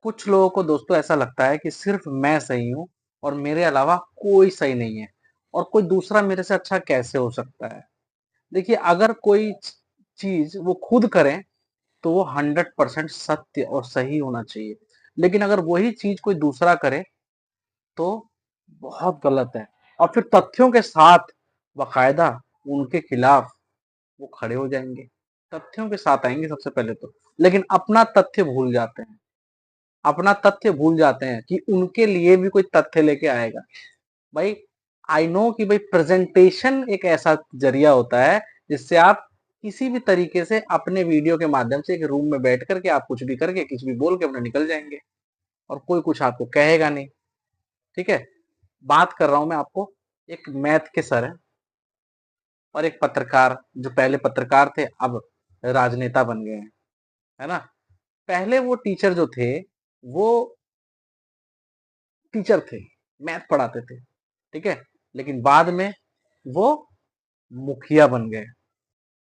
कुछ लोगों को दोस्तों ऐसा लगता है कि सिर्फ मैं सही हूँ और मेरे अलावा कोई सही नहीं है और कोई दूसरा मेरे से अच्छा कैसे हो सकता है। देखिए, अगर कोई चीज वो खुद करें तो वो 100% सत्य और सही होना चाहिए, लेकिन अगर वही चीज कोई दूसरा करे तो बहुत गलत है। और फिर तथ्यों के साथ बाकायदा उनके खिलाफ वो खड़े हो जाएंगे, तथ्यों के साथ आएंगे सबसे पहले तो, लेकिन अपना तथ्य भूल जाते हैं, अपना तथ्य भूल जाते हैं कि उनके लिए भी कोई तथ्य लेके आएगा। भाई, आई नो कि भाई प्रेजेंटेशन एक ऐसा जरिया होता है जिससे आप किसी भी तरीके से अपने वीडियो के माध्यम से एक रूम में बैठ करके आप कुछ भी करके कुछ भी बोल के अपने निकल जाएंगे और कोई कुछ आपको कहेगा नहीं। ठीक है, बात कर रहा हूं मैं आपको, एक मैथ के सर है और एक पत्रकार, जो पहले पत्रकार थे अब राजनेता बन गए हैं, है ना। पहले वो टीचर जो थे वो टीचर थे, मैथ पढ़ाते थे, ठीक है, लेकिन बाद में वो मुखिया बन गए।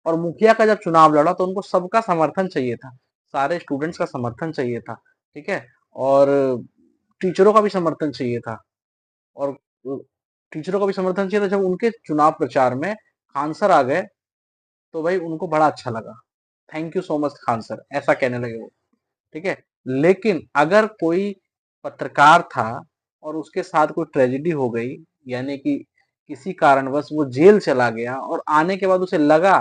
और मुखिया का जब चुनाव लड़ा तो उनको सबका समर्थन चाहिए था, सारे स्टूडेंट्स का समर्थन चाहिए था, ठीक है, और टीचरों का भी समर्थन चाहिए था। और टीचरों का भी समर्थन चाहिए था। जब उनके चुनाव प्रचार में खान सर आ गए तो भाई उनको बड़ा अच्छा लगा, thank you so much Khan sir, ऐसा कहने लगे वो, ठीक है। लेकिन अगर कोई पत्रकार था और उसके साथ कोई ट्रेजेडी हो गई, यानी कि किसी कारणवश वो जेल चला गया और आने के बाद उसे लगा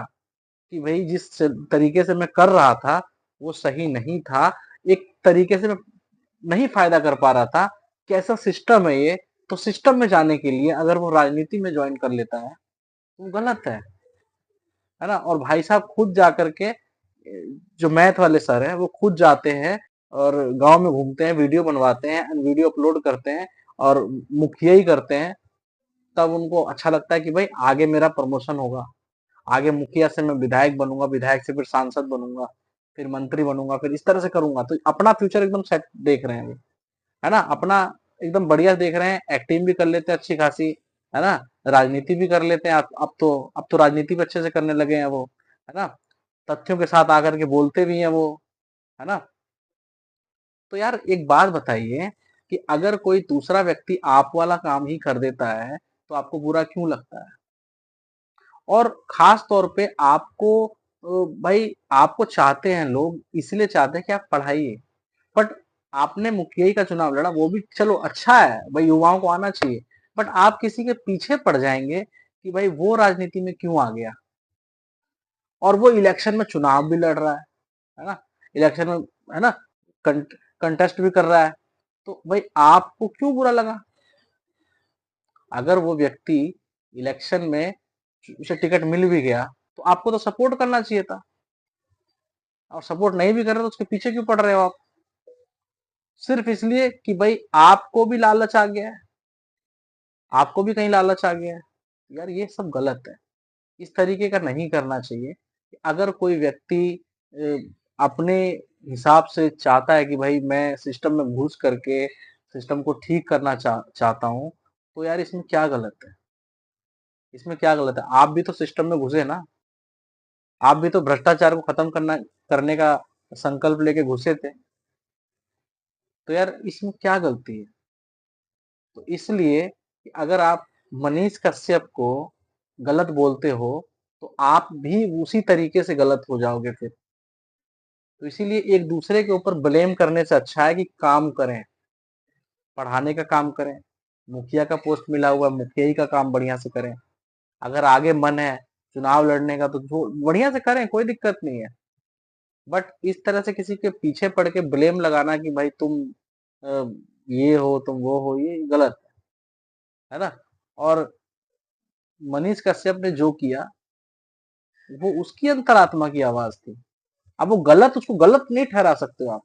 कि भाई जिस तरीके से मैं कर रहा था वो सही नहीं था, एक तरीके से मैं नहीं फायदा कर पा रहा था, कैसा सिस्टम है ये, तो सिस्टम में जाने के लिए अगर वो राजनीति में ज्वाइन कर लेता है तो वो गलत है ना। और भाई साहब खुद जा करके, जो मैथ वाले सर हैं वो खुद जाते हैं और गांव में घूमते हैं, वीडियो बनवाते हैं, वीडियो अपलोड करते हैं और मुखिया ही करते हैं। तब उनको अच्छा लगता है कि भाई आगे मेरा प्रमोशन होगा, आगे मुखिया से मैं विधायक बनूंगा, विधायक से फिर सांसद बनूंगा, फिर मंत्री बनूंगा, फिर इस तरह से करूंगा, तो अपना फ्यूचर एकदम सेट देख रहे हैं वो, है ना, अपना एकदम बढ़िया देख रहे हैं, एक्टिंग भी कर लेते हैं अच्छी खासी, है ना, राजनीति भी कर लेते हैं। अब तो राजनीति भी अच्छे से करने लगे हैं वो, है ना, तथ्यों के साथ आकर के बोलते भी हैं वो, है ना। तो यार एक बात बताइए कि अगर कोई दूसरा व्यक्ति आप वाला काम ही कर देता है तो आपको बुरा क्यों लगता है। और खास तौर पे आपको भाई आपको चाहते हैं लोग, इसलिए चाहते हैं कि आप पढ़ाइए, बट आपने मुखिया का चुनाव लड़ा, वो भी चलो अच्छा है भाई, युवाओं को आना चाहिए, बट आप किसी के पीछे पड़ जाएंगे कि भाई वो राजनीति में क्यों आ गया, और वो इलेक्शन में चुनाव भी लड़ रहा है ना, इलेक्शन में, है ना, कंटेस्ट भी कर रहा है, तो भाई आपको क्यों बुरा लगा। अगर वो व्यक्ति इलेक्शन में उसे टिकट मिल भी गया तो आपको तो सपोर्ट करना चाहिए था, और सपोर्ट नहीं भी कर रहे तो उसके पीछे क्यों पड़ रहे हो आप, सिर्फ इसलिए कि भाई आपको भी लालच आ गया है, आपको भी कहीं लालच आ गया है। यार ये सब गलत है, इस तरीके का नहीं करना चाहिए। अगर कोई व्यक्ति अपने हिसाब से चाहता है कि भाई मैं सिस्टम में घुस करके सिस्टम को ठीक करना चाहता हूँ, तो यार इसमें क्या गलत है, इसमें क्या गलत है, आप भी तो सिस्टम में घुसे ना, आप भी तो भ्रष्टाचार को खत्म करने का संकल्प लेके घुसे थे, तो यार इसमें क्या गलती है। तो इसलिए कि अगर आप मनीष कश्यप को गलत बोलते हो तो आप भी उसी तरीके से गलत हो जाओगे फिर। तो इसीलिए एक दूसरे के ऊपर ब्लेम करने से अच्छा है कि काम करें, पढ़ाने का काम करें, मुखिया का पोस्ट मिला हुआ है, मुखिया ही का काम बढ़िया से करें, अगर आगे मन है चुनाव लड़ने का तो बढ़िया से करें, कोई दिक्कत नहीं है। बट इस तरह से किसी के पीछे पड़ के ब्लेम लगाना कि भाई तुम अ, ये हो तुम वो हो, ये गलत है ना। और मनीष कश्यप ने जो किया वो उसकी अंतरात्मा की आवाज थी। अब वो गलत, उसको गलत नहीं ठहरा सकते हो आप,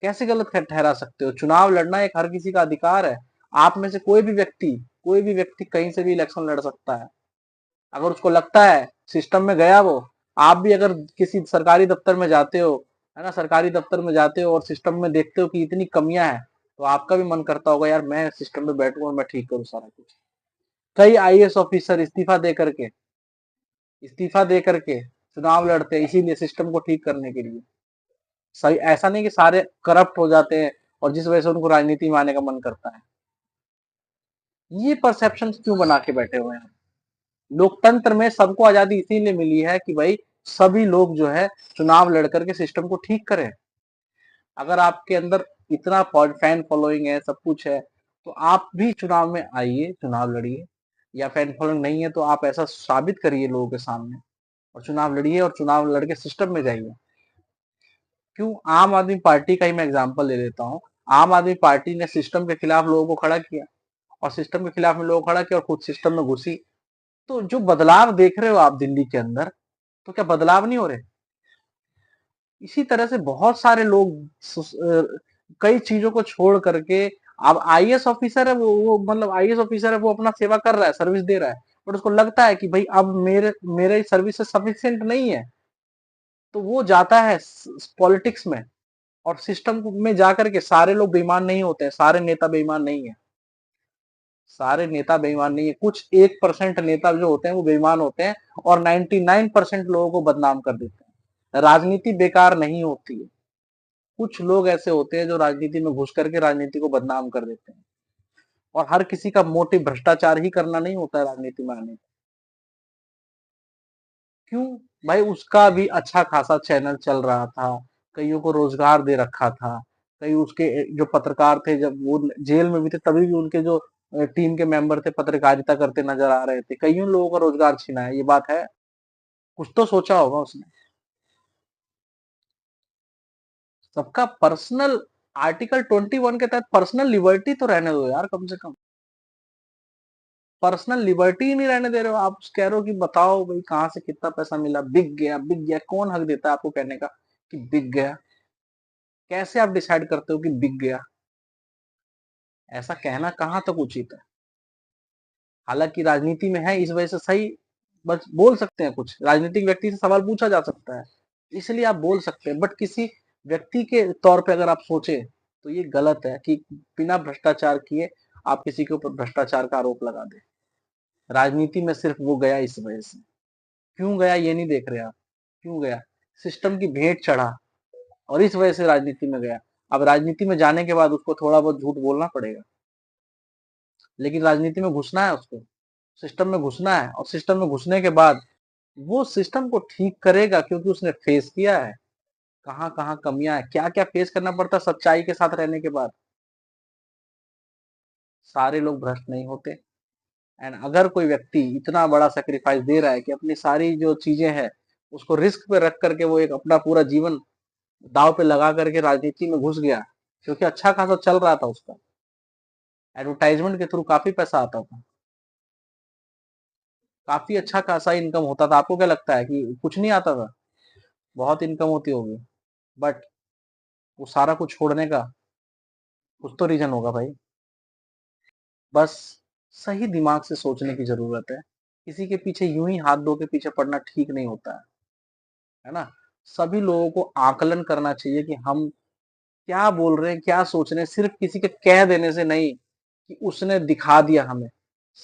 कैसे गलत ठहरा सकते हो, चुनाव लड़ना एक हर किसी का अधिकार है। आप में से कोई भी व्यक्ति कहीं से भी इलेक्शन लड़ सकता है, अगर उसको लगता है सिस्टम में गया वो। आप भी अगर किसी सरकारी दफ्तर में जाते हो, है ना, सरकारी दफ्तर में जाते हो और सिस्टम में देखते हो कि इतनी कमियां हैं, तो आपका भी मन करता होगा यार मैं सिस्टम में बैठूं और मैं ठीक करूं सारा कुछ। कई आईएएस ऑफिसर इस्तीफा दे करके चुनाव लड़ते हैं इसीलिए सिस्टम को ठीक करने के लिए। सही ऐसा नहीं कि सारे करप्ट हो जाते हैं और जिस वजह से उनको राजनीति में आने का मन करता है। ये परसेप्शन क्यों बना के बैठे हुए हैं? लोकतंत्र में सबको आजादी इसीलिए मिली है कि भाई सभी लोग जो है चुनाव लड़ करके सिस्टम को ठीक करें। अगर आपके अंदर इतना फैन फॉलोइंग है, सब कुछ है, तो आप भी चुनाव में आइए, चुनाव लड़िए। या फैन फॉलोइंग नहीं है तो आप ऐसा साबित करिए लोगों के सामने और चुनाव लड़िए और चुनाव लड़के सिस्टम में जाइए। क्यों? आम आदमी पार्टी का ही मैं एग्जांपल ले लेता हूँ। आम आदमी पार्टी ने सिस्टम के खिलाफ लोगों को खड़ा किया और सिस्टम के खिलाफ में लोगों को खड़ा किया और खुद सिस्टम में घुसी। तो जो बदलाव देख रहे हो आप दिल्ली के अंदर, तो क्या बदलाव नहीं हो रहे? इसी तरह से बहुत सारे लोग कई चीजों को छोड़ करके, अब आईएएस ऑफिसर है, वो मतलब आईएएस ऑफिसर है, वो अपना सेवा कर रहा है, सर्विस दे रहा है, बट उसको लगता है कि भाई अब मेरे सर्विस सफिशियंट नहीं है, तो वो जाता है पॉलिटिक्स में। और सिस्टम में जाकर के सारे लोग बेईमान नहीं होते हैं, सारे नेता बेईमान नहीं है, सारे नेता बेईमान नहीं है, कुछ 1% नेता जो होते हैं वो बेईमान होते हैं और 99% लोगों को बदनाम कर देते हैं। राजनीति बेकार नहीं होती है, कुछ लोग ऐसे होते हैं जो राजनीति में घुस करके राजनीति को बदनाम कर देते हैं। और हर किसी का मोटिव भ्रष्टाचार ही करना नहीं होता है राजनीति में आने। क्यों? भाई उसका भी अच्छा खासा चैनल चल रहा था, कईयों को रोजगार दे रखा था, कई उसके जो पत्रकार थे जब वो जेल में भी थे तभी भी उनके जो टीम के मेंबर थे पत्रकारिता करते नजर आ रहे थे, कईयों लोगों का रोजगार छीना है, ये बात है। कुछ तो सोचा होगा उसने। सबका पर्सनल, आर्टिकल 21 के तहत पर्सनल लिबर्टी तो रहने दो यार, कम से कम पर्सनल लिबर्टी ही नहीं रहने दे रहे हो आप। कह रहे हो कि बताओ भाई कहाँ से कितना पैसा मिला, बिक गया, बिक गया, कौन हक देता है आपको कहने का कि बिक गया? कैसे आप डिसाइड करते हो कि बिक गया? ऐसा कहना कहाँ तक उचित है? हालांकि राजनीति में है इस वजह से सही, बस बोल सकते हैं, कुछ राजनीतिक व्यक्ति से सवाल पूछा जा सकता है, इसलिए आप बोल सकते हैं, बट किसी व्यक्ति के तौर पे अगर आप सोचे तो ये गलत है कि बिना भ्रष्टाचार किए आप किसी के ऊपर भ्रष्टाचार का आरोप लगा दे। राजनीति में सिर्फ वो गया इस वजह से। क्यों गया ये नहीं देख रहे आप? क्यों गया? सिस्टम की भेंट चढ़ा और इस वजह से राजनीति में गया। अब राजनीति में जाने के बाद उसको थोड़ा बहुत झूठ बोलना पड़ेगा, लेकिन राजनीति में घुसना है उसको, सिस्टम में घुसना है, और सिस्टम में घुसने के बाद वो सिस्टम को ठीक करेगा, क्योंकि उसने फेस किया है कहाँ कहाँ कमियां है, क्या क्या फेस करना पड़ता है सच्चाई के साथ रहने के बाद। सारे लोग भ्रष्ट नहीं होते। एंड अगर कोई व्यक्ति इतना बड़ा सेक्रीफाइस दे रहा है कि अपनी सारी जो चीजें हैं उसको रिस्क पे रख करके वो एक अपना पूरा जीवन दाव पे लगा करके राजनीति में घुस गया, क्योंकि अच्छा खासा चल रहा था उसका, एडवर्टाइजमेंट के थ्रू काफी पैसा आता था, काफी अच्छा खासा इनकम होता था। आपको क्या लगता है कि कुछ नहीं आता था? बहुत इनकम होती होगी, बट वो सारा कुछ छोड़ने का कुछ तो रीजन होगा भाई। बस सही दिमाग से सोचने की जरूरत है। किसी के पीछे यूं ही हाथ धो के पीछे पड़ना ठीक नहीं होता है ना? सभी लोगों को आकलन करना चाहिए कि हम क्या बोल रहे हैं, क्या सोच रहे हैं, सिर्फ किसी के कह देने से नहीं कि उसने दिखा दिया हमें।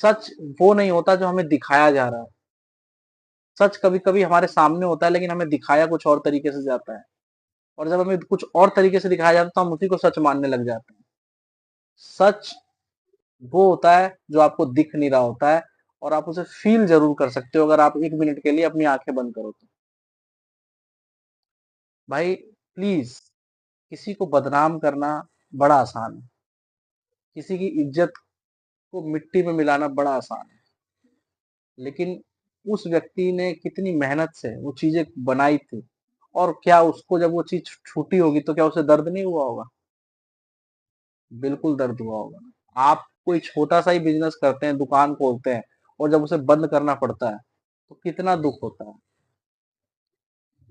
सच वो नहीं होता जो हमें दिखाया जा रहा है। सच कभी कभी हमारे सामने होता है लेकिन हमें दिखाया कुछ और तरीके से जाता है, और जब हमें कुछ और तरीके से दिखाया जाता है तो हम उसी को सच मानने लग जाते हैं। सच वो होता है जो आपको दिख नहीं रहा होता है, और आप उसे फील जरूर कर सकते हो अगर आप 1 मिनट के लिए अपनी आंखें बंद करो तो। भाई प्लीज, किसी को बदनाम करना बड़ा आसान है, किसी की इज्जत को मिट्टी में मिलाना बड़ा आसान है, लेकिन उस व्यक्ति ने कितनी मेहनत से वो चीजें बनाई थी, और क्या उसको जब वो चीज छूटी होगी तो क्या उसे दर्द नहीं हुआ होगा? बिल्कुल दर्द हुआ होगा। आप कोई छोटा सा ही बिजनेस करते हैं, दुकान खोलते हैं, और जब उसे बंद करना पड़ता है तो कितना दुख होता है।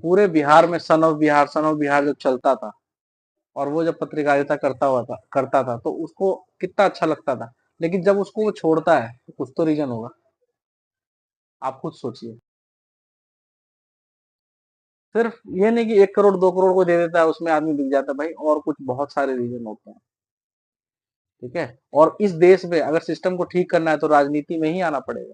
पूरे बिहार में सन ऑफ बिहार जब चलता था, और वो जब पत्रकारिता करता था तो उसको कितना अच्छा लगता था, लेकिन जब उसको वो छोड़ता है तो कुछ तो रीजन होगा। आप खुद सोचिए। सिर्फ ये नहीं कि 1 करोड़ 2 करोड़ को दे देता है उसमें आदमी बिक जाता है, भाई और कुछ बहुत सारे रीजन होते हैं। ठीक है, और इस देश में अगर सिस्टम को ठीक करना है तो राजनीति में ही आना पड़ेगा,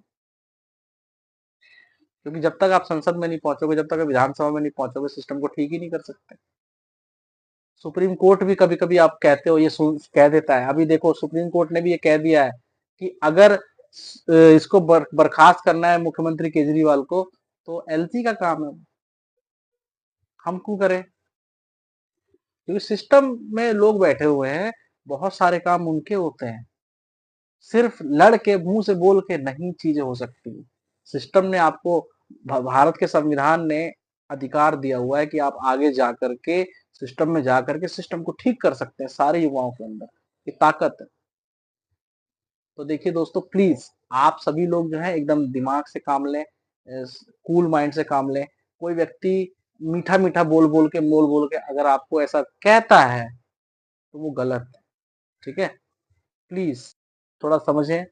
क्योंकि जब तक आप संसद में नहीं पहुंचोगे, जब तक आप विधानसभा में नहीं पहुंचोगे, सिस्टम को ठीक ही नहीं कर सकते। सुप्रीम कोर्ट भी कभी कभी आप कहते हो ये कह देता है। अभी देखो सुप्रीम कोर्ट ने भी ये कह दिया है कि अगर इसको बर्खास्त करना है मुख्यमंत्री केजरीवाल को तो एलसी का काम है, हम क्यों करें? क्योंकि सिस्टम में लोग बैठे हुए हैं, बहुत सारे काम उनके होते हैं। सिर्फ लड़ के मुंह से बोल के नहीं चीजें हो सकती। सिस्टम ने आपको, भारत के संविधान ने अधिकार दिया हुआ है कि आप आगे जा करके सिस्टम में जा करके सिस्टम को ठीक कर सकते हैं। सारे युवाओं के अंदर ये ताकत है। तो देखिए दोस्तों, प्लीज आप सभी लोग जो है एकदम दिमाग से काम लें, कूल माइंड से काम लें। कोई व्यक्ति मीठा मीठा बोल बोल के अगर आपको ऐसा कहता है तो वो गलत है। ठीक है, प्लीज थोड़ा समझें।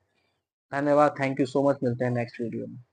धन्यवाद, थैंक यू सो मच, मिलते हैं नेक्स्ट वीडियो में।